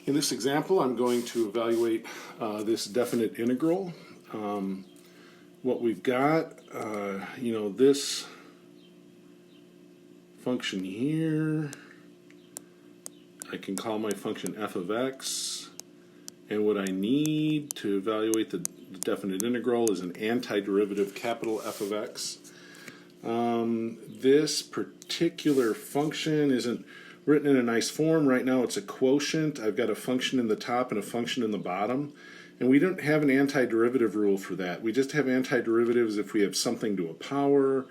In this example, I'm going to evaluate this definite integral. What we've got, this function here, I can call my function f of x, and what I need to evaluate the definite integral is an antiderivative capital F of x. This particular function isn't written in a nice form. Right now it's a quotient. I've got a function in the top and a function in the bottom. And we don't have an antiderivative rule for that. We just have antiderivatives if we have something to a power,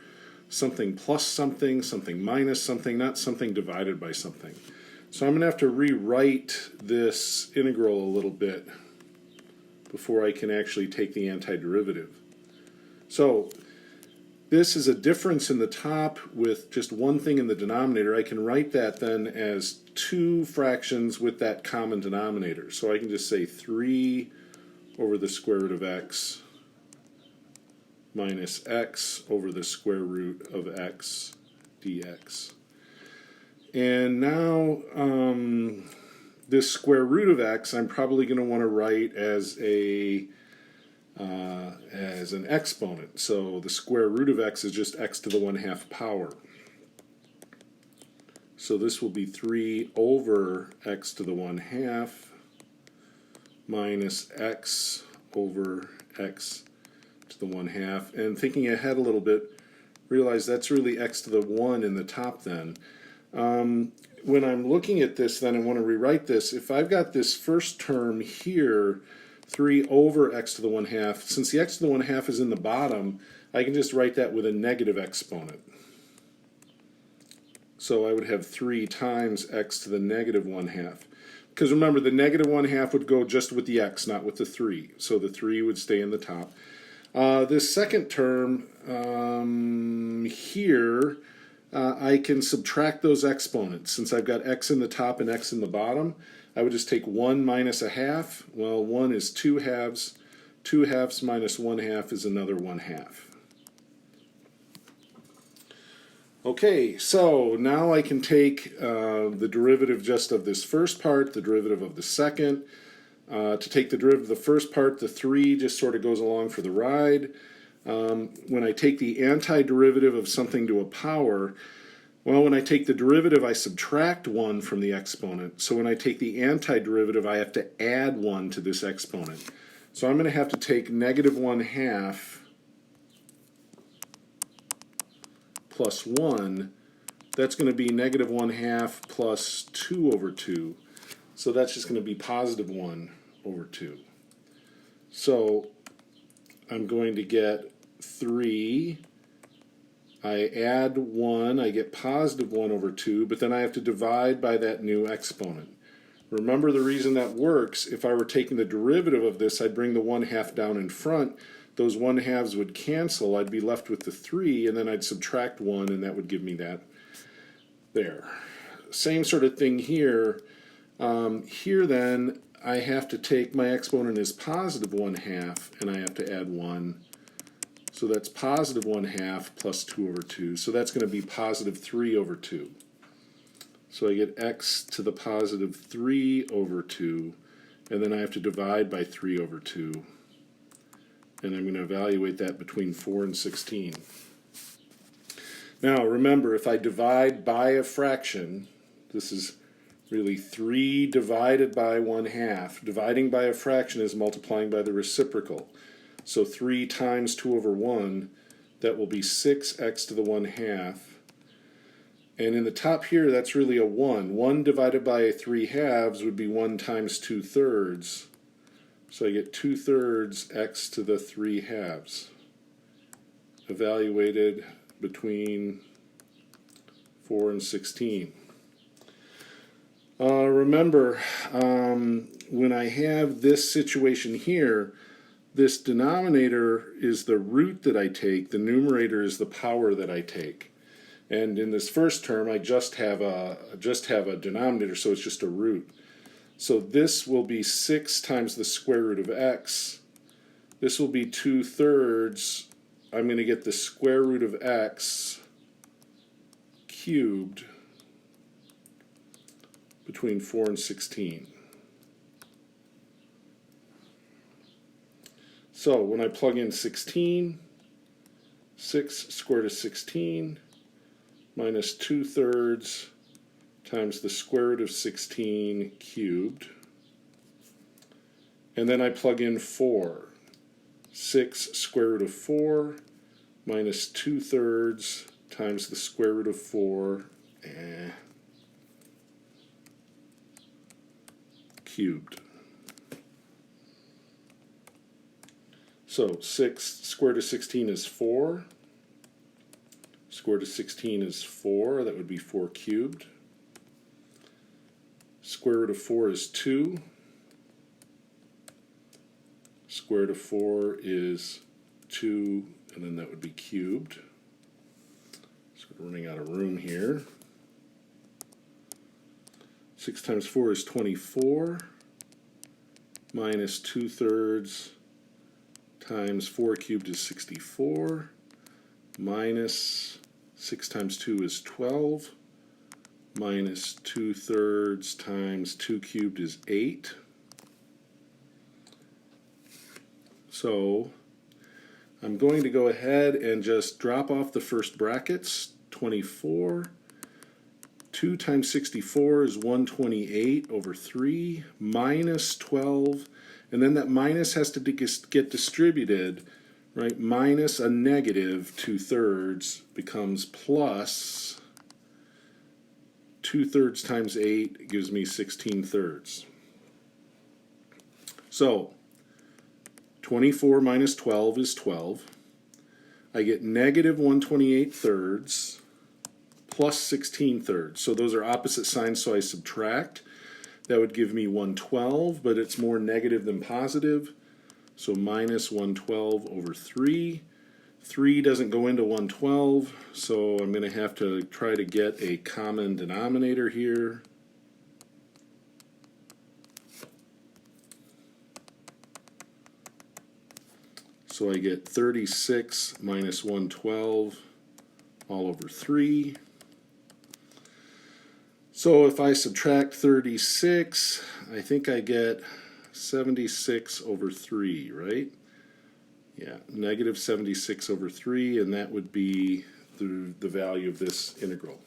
something plus something, something minus something, not something divided by something. So I'm going to have to rewrite this integral a little bit before I can actually take the antiderivative. So this is a difference in the top with just one thing in the denominator. I can write that then as two fractions with that common denominator. So I can just say 3 over the square root of x minus x over the square root of x dx. And now this square root of x I'm probably going to want to write as an exponent. So the square root of x is just x to the 1/2 power. So this will be 3 over x to the 1/2 minus x over x to the 1/2. And thinking ahead a little bit, realize that's really x to the 1 in the top then. When I'm looking at this then and want to rewrite this, if I've got this first term here, 3 over x to the 1/2, since the x to the 1/2 is in the bottom, I can just write that with a negative exponent. So I would have 3 times x to the negative 1/2. Because remember, the negative 1/2 would go just with the x, not with the 3. So the 3 would stay in the top. This second term here, I can subtract those exponents. Since I've got x in the top and x in the bottom, I would just take 1 minus a half. Well, 1 is 2 halves. 2 halves minus 1/2 is another 1/2. Okay, so now I can take the derivative just of this first part, the derivative of the second. To take the derivative of the first part, the 3 just sort of goes along for the ride. When I take the antiderivative of something to a power, well, when I take the derivative, I subtract 1 from the exponent. So when I take the antiderivative, I have to add 1 to this exponent. So I'm going to have to take negative 1/2 plus 1. That's going to be negative 1/2 plus 2 over 2. So that's just going to be positive 1 over 2. So I'm going to get 3. I add 1, I get positive 1 over 2, but then I have to divide by that new exponent. Remember the reason that works, if I were taking the derivative of this, I'd bring the 1/2 down in front. Those 1/2s would cancel, I'd be left with the 3, and then I'd subtract 1, and that would give me that there. Same sort of thing here. Here then, I have to take, my exponent is positive 1/2, and I have to add 1. So that's positive 1/2 plus 2 over 2. So that's going to be positive 3 over 2. So I get x to the positive 3 over 2, and then I have to divide by 3 over 2. And I'm going to evaluate that between 4 and 16. Now remember, if I divide by a fraction, this is really 3 divided by 1/2. Dividing by a fraction is multiplying by the reciprocal. So 3 times 2 over 1, that will be 6x to the 1/2. And in the top here, that's really a 1. 1 divided by 3/2 would be 1 times 2/3. So I get 2/3 x to the 3/2. Evaluated between 4 and 16. Remember, when I have this situation here, this denominator is the root that I take, the numerator is the power that I take. And in this first term, I just have a denominator, so it's just a root. So this will be 6 times the square root of x. This will be 2/3. I'm going to get the square root of x cubed between 4 and 16. So when I plug in 16, 6 square root of 16 minus 2/3 times the square root of 16 cubed. And then I plug in 4. 6 square root of 4 minus 2/3 times the square root of 4 cubed. So 6 square root of 16 is 4. Square root of 16 is 4. That would be 4 cubed. Square root of 4 is 2. Square root of 4 is 2, and then that would be cubed. So we're running out of room here. 6 times 4 is 24, minus 2/3 times 4 cubed is 64, minus 6 times 2 is 12, minus 2/3 times 2 cubed is 8. So I'm going to go ahead and just drop off the first brackets. 24. 2 times 64 is 128 over 3 minus 12. And then that minus has to get distributed, right? Minus a negative 2/3 becomes plus 2/3 times 8 gives me 16/3. So 24 minus 12 is 12. I get negative 128/3 plus 16/3. So those are opposite signs, so I subtract. That would give me 112, but it's more negative than positive. So minus 112 over 3. 3 doesn't go into 112, so I'm going to have to try to get a common denominator here. So I get 36 minus 112 all over 3. So if I subtract 36, I think I get 76 over 3, right? Yeah, negative 76 over 3, and that would be the value of this integral.